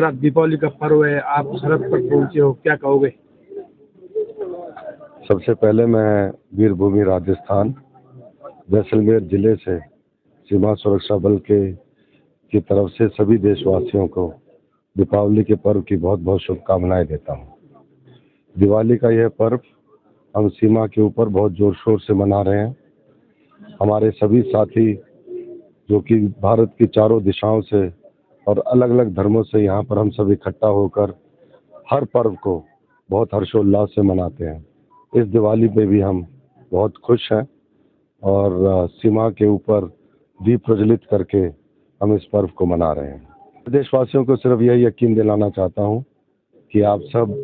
आज दीपावली का पर्व है, आप सरहद पर पहुंचे हो, क्या कहोगे? सबसे पहले मैं वीरभूमि राजस्थान जैसलमेर जिले से सीमा सुरक्षा बल की तरफ से सभी देशवासियों को दीपावली के पर्व की बहुत बहुत शुभकामनाएं देता हूं। दिवाली का यह पर्व हम सीमा के ऊपर बहुत जोर शोर से मना रहे हैं। हमारे सभी साथी जो कि भारत की चारों दिशाओं से और अलग अलग धर्मों से यहाँ पर हम सब इकट्ठा होकर हर पर्व को बहुत हर्षोल्लास से मनाते हैं। इस दिवाली पे भी हम बहुत खुश हैं और सीमा के ऊपर दीप प्रज्वलित करके हम इस पर्व को मना रहे हैं। देशवासियों को सिर्फ यही यकीन दिलाना चाहता हूँ कि आप सब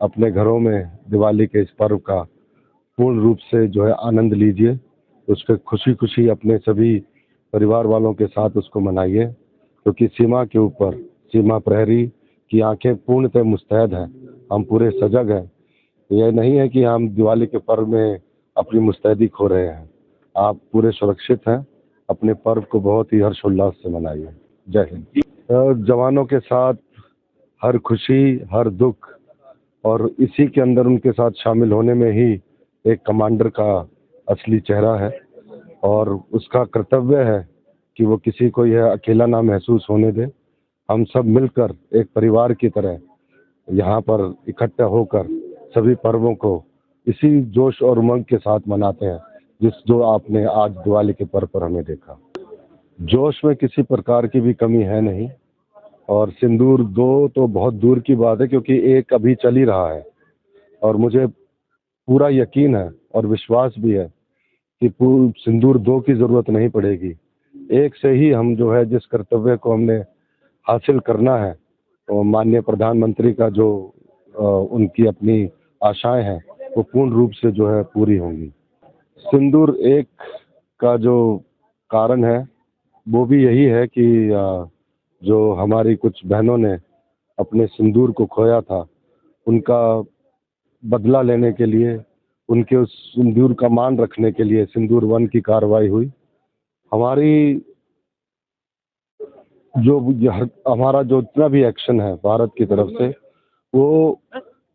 अपने घरों में दिवाली के इस पर्व का पूर्ण रूप से जो है आनंद लीजिए, उसके खुशी खुशी अपने सभी परिवार वालों के साथ उसको मनाइए, क्योंकि सीमा के ऊपर सीमा प्रहरी की आंखें पूर्णतः मुस्तैद हैं। हम पूरे सजग हैं। यह नहीं है कि हम दिवाली के पर्व में अपनी मुस्तैदी खो रहे हैं। आप पूरे सुरक्षित हैं। अपने पर्व को बहुत ही हर्षोल्लास से मनाइए। जय हिंद। जवानों के साथ हर खुशी, हर दुख और इसी के अंदर उनके साथ शामिल होने में ही एक कमांडर का असली चेहरा है और उसका कर्तव्य है कि वो किसी को यह अकेला ना महसूस होने दे। हम सब मिलकर एक परिवार की तरह यहाँ पर इकट्ठा होकर सभी पर्वों को इसी जोश और उमंग के साथ मनाते हैं जो आपने आज दिवाली के पर्व पर हमें देखा। जोश में किसी प्रकार की भी कमी है नहीं और सिंदूर 2 तो बहुत दूर की बात है, क्योंकि एक अभी चल ही रहा है और मुझे पूरा यकीन है और विश्वास भी है कि सिंदूर 2 की ज़रूरत नहीं पड़ेगी। एक से ही हम जो है जिस कर्तव्य को हमने हासिल करना है, तो माननीय प्रधानमंत्री का जो उनकी अपनी आशाएं हैं वो पूर्ण रूप से जो है पूरी होंगी। सिंदूर 1 का जो कारण है वो भी यही है कि जो हमारी कुछ बहनों ने अपने सिंदूर को खोया था, उनका बदला लेने के लिए, उनके उस सिंदूर का मान रखने के लिए सिंदूर 1 की कार्रवाई हुई। हमारा जो इतना भी एक्शन है भारत की तरफ से, वो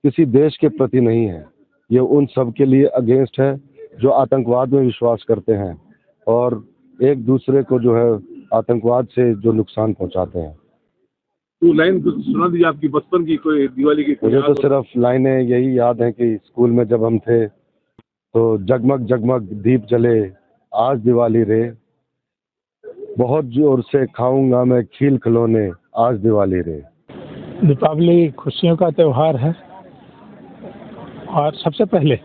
किसी देश के प्रति नहीं है। ये उन सब के लिए अगेंस्ट है जो आतंकवाद में विश्वास करते हैं और एक दूसरे को जो है आतंकवाद से जो नुकसान पहुंचाते हैं। तो लाइन सुना दीजिए आपकी बचपन की, कोई दिवाली की। मुझे तो सिर्फ लाइनें यही याद हैं कि स्कूल में जब हम थे तो जगमग जगमग दीप जले, आज दिवाली रे, बहुत जोर से खाऊंगा मैं खील खिलौने, आज दिवाली रे। दीपावली खुशियों का त्यौहार है और सबसे पहले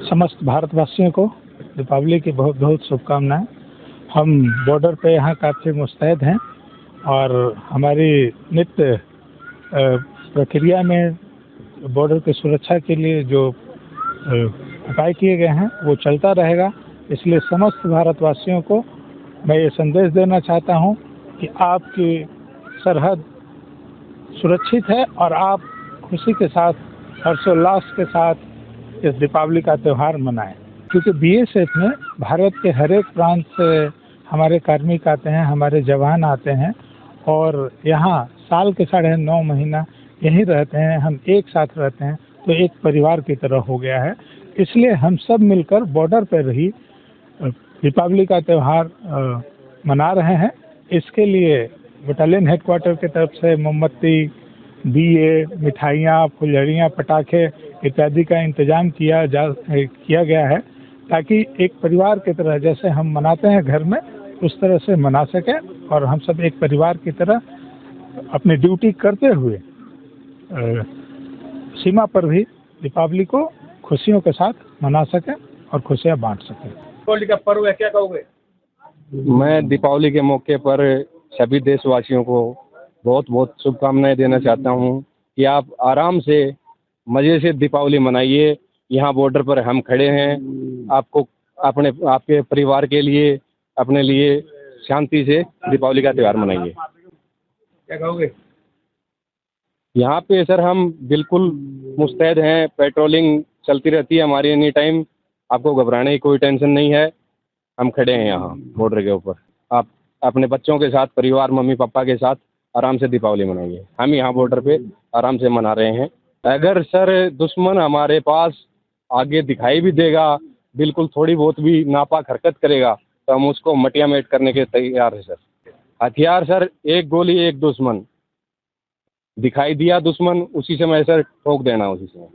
समस्त भारतवासियों को दीपावली की बहुत बहुत शुभकामनाएं। हम बॉर्डर पे यहाँ काफ़ी मुस्तैद हैं और हमारी नित्य प्रक्रिया में बॉर्डर की सुरक्षा के लिए जो उपाय किए गए हैं वो चलता रहेगा। इसलिए समस्त भारतवासियों को मैं ये संदेश देना चाहता हूँ कि आपकी सरहद सुरक्षित है और आप खुशी के साथ, हर्षोल्लास के साथ इस दीपावली का त्यौहार मनाएं, क्योंकि बीएसएफ में भारत के हर एक प्रांत से हमारे कार्मिक आते हैं, हमारे जवान आते हैं और यहाँ साल के 9.5 महीना यहीं रहते हैं। हम एक साथ रहते हैं तो एक परिवार की तरह हो गया है। इसलिए हम सब मिलकर बॉर्डर पर ही दीपावली का त्यौहार मना रहे हैं। इसके लिए बटालियन हेडक्वार्टर की तरफ से मोमबत्ती, दिए, मिठाइयाँ, फुलझड़ियाँ, पटाखे इत्यादि का इंतजाम किया गया है, ताकि एक परिवार की तरह जैसे हम मनाते हैं घर में उस तरह से मना सकें और हम सब एक परिवार की तरह अपनी ड्यूटी करते हुए सीमा पर भी दीपावली को खुशियों के साथ मना सकें और खुशियाँ बांट सकें। दीपावली का पर्व है, क्या कहोगे? मैं दीपावली के मौके पर सभी देशवासियों को बहुत बहुत शुभकामनाएं देना चाहता हूं कि आप आराम से मज़े से दीपावली मनाइए। यहाँ बॉर्डर पर हम खड़े हैं, आपको आपके परिवार के लिए, अपने लिए शांति से दीपावली का त्यौहार मनाइए। क्या कहोगे? यहाँ पे सर हम बिल्कुल मुस्तैद हैं, पेट्रोलिंग चलती रहती है हमारी एनी टाइम, आपको घबराने की कोई टेंशन नहीं है। हम खड़े हैं यहाँ बॉर्डर के ऊपर, आप अपने बच्चों के साथ, परिवार, मम्मी पापा के साथ आराम से दीपावली मनाइए। हम यहाँ बॉर्डर पे आराम से मना रहे हैं। अगर सर दुश्मन हमारे पास आगे दिखाई भी देगा, बिल्कुल थोड़ी बहुत भी नापाक हरकत करेगा, तो हम उसको मटिया मेट करने के तैयार है सर। हथियार सर, एक गोली एक दुश्मन, दिखाई दिया दुश्मन उसी समय सर ठोक देना उसी समय।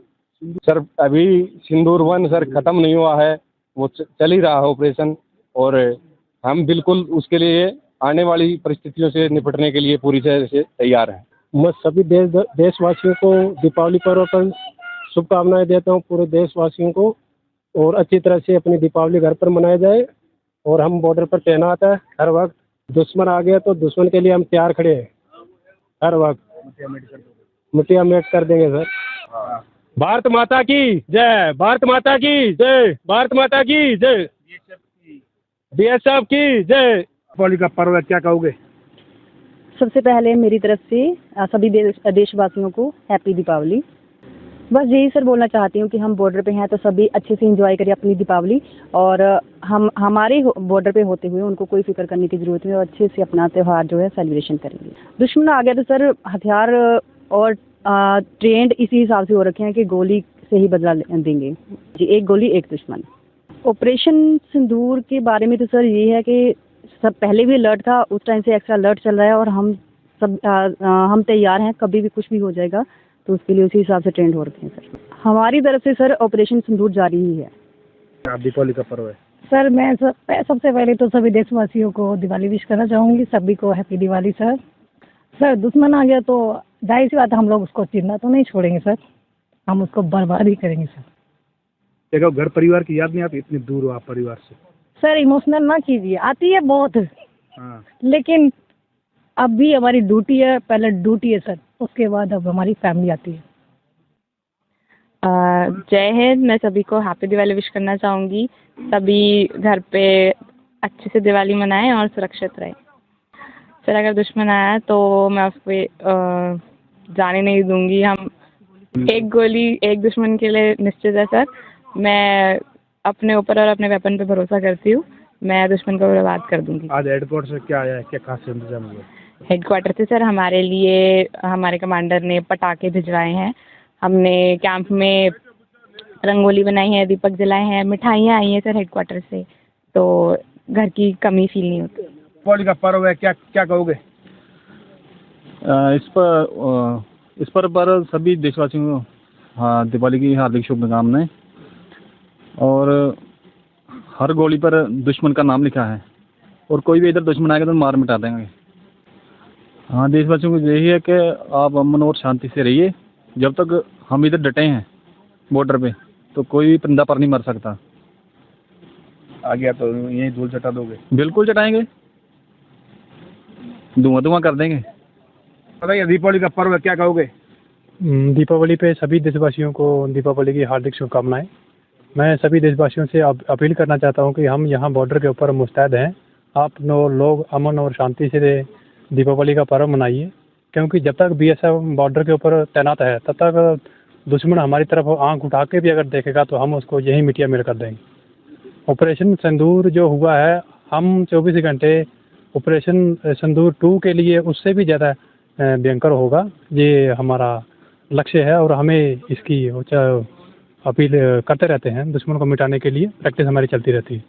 सर अभी सिंदूर वन सर ख़त्म नहीं हुआ है, वो चल ही रहा है ऑपरेशन, और हम बिल्कुल उसके लिए आने वाली परिस्थितियों से निपटने के लिए पूरी तरह से तैयार हैं। मैं सभी देशवासियों को दीपावली पर्व पर शुभकामनाएं देता हूं, पूरे देशवासियों को, और अच्छी तरह से अपनी दीपावली घर पर मनाया जाए। और हम बॉर्डर पर तैनात है हर वक्त, दुश्मन आ गया तो दुश्मन के लिए हम तैयार खड़े हैं, हर वक्त मुठिया मेट कर देंगे सर। भारत माता की जय, भारत माता की जय, भारत माता की जय, BSF की जय। दीपावली का पर्व है, क्या कहोगे? सबसे पहले मेरी तरफ से सभी देशवासियों को हैप्पी दीपावली। बस यही सर बोलना चाहती हूँ कि हम बॉर्डर पे हैं तो सभी अच्छे से एंजॉय करें अपनी दीपावली, और हम हमारे बॉर्डर पे होते हुए उनको कोई फिक्र करने की ज़रूरत नहीं, और अच्छे से अपना त्यौहार जो है सेलिब्रेशन करेंगे। दुश्मन आ गया तो सर हथियार और ट्रेंड इसी हिसाब से हो रखे हैं कि गोली से ही बदला देंगे जी, एक गोली एक दुश्मन। ऑपरेशन सिंदूर के बारे में तो सर ये है कि सब पहले भी अलर्ट था, उस टाइम से एक्स्ट्रा अलर्ट चल रहा है, और हम सब हम तैयार हैं, कभी भी कुछ भी हो जाएगा तो उसके लिए उसी हिसाब से ट्रेंड हो रखे हैं सर। हमारी तरफ से सर ऑपरेशन सिंदूर जारी ही है। दीपावली का पर्व है सर, मैं सबसे पहले तो सभी देशवासियों को दिवाली विश करना चाहूँगी, सभी को हैप्पी दिवाली सर। सर दुश्मन आ गया तो जाहिर सी बात है हम लोग उसको चिन्ह तो नहीं छोड़ेंगे सर, हम उसको बर्बाद ही करेंगे सर। देखो, घर परिवार की याद नहीं आती? इतनी दूर हो आप परिवार से। सर इमोशनल ना कीजिए, आती है बहुत, हाँ। लेकिन अब भी हमारी ड्यूटी है, पहले ड्यूटी है सर, उसके बाद अब हमारी फैमिली आती है। जय हिंद। मैं सभी को हैप्पी दिवाली विश करना चाहूँगी। सभी घर पे अच्छे से दिवाली मनाएं और सुरक्षित रहें। सर अगर दुश्मन आया तो मैं उस पर जाने नहीं दूंगी। हम एक गोली एक दुश्मन के लिए निश्चित है सर। मैं अपने ऊपर और अपने वेपन पे भरोसा करती हूँ, मैं दुश्मन को बर्बाद कर दूंगी। आज हेडक्वार्टर से क्या आया है, क्या खास इंतजाम हुआ? हेडक्वार्टर से सर हमारे लिए हमारे कमांडर ने पटाखे भिजवाए हैं, हमने कैंप में रंगोली बनाई है, दीपक जलाए हैं, मिठाइयाँ आई हैं सर हेडक्वार्टर से, तो घर की कमी फील नहीं होती। दीपावली का पर्व है, क्या क्या कहोगे? इस पर सभी देशवासियों को हाँ दीपावली की हार्दिक शुभकामनाएं। और हर गोली पर दुश्मन का नाम लिखा है, और कोई भी इधर दुश्मन आएगा तो मार मिटा देंगे। हाँ, देशवासियों को यही है कि आप अमन और शांति से रहिए। जब तक हम इधर डटे हैं बॉर्डर पे तो कोई भी परिंदा पर नहीं मर सकता। आ गया तो यही धूल चटा दोगे? बिल्कुल चटाएंगे, धुआं कर देंगे। बताइए, दीपावली का पर्व है, क्या कहोगे? दीपावली पे सभी देशवासियों को दीपावली की हार्दिक शुभकामनाएं। मैं सभी देशवासियों से अपील करना चाहता हूं कि हम यहाँ बॉर्डर के ऊपर मुस्तैद हैं। आप लोग अमन और शांति से दीपावली का पर्व मनाइए, क्योंकि जब तक BSF बॉर्डर के ऊपर तैनात है तब तक दुश्मन हमारी तरफ आंख उठा के भी अगर देखेगा तो हम उसको यही मिटिया मिल कर देंगे। ऑपरेशन सिंदूर जो हुआ है, हम 24 घंटे ऑपरेशन सिंदूर 2 के लिए उससे भी ज़्यादा भयंकर होगा। ये हमारा लक्ष्य है और हमें इसकी अपील करते रहते हैं। दुश्मन को मिटाने के लिए प्रैक्टिस हमारी चलती रहती है।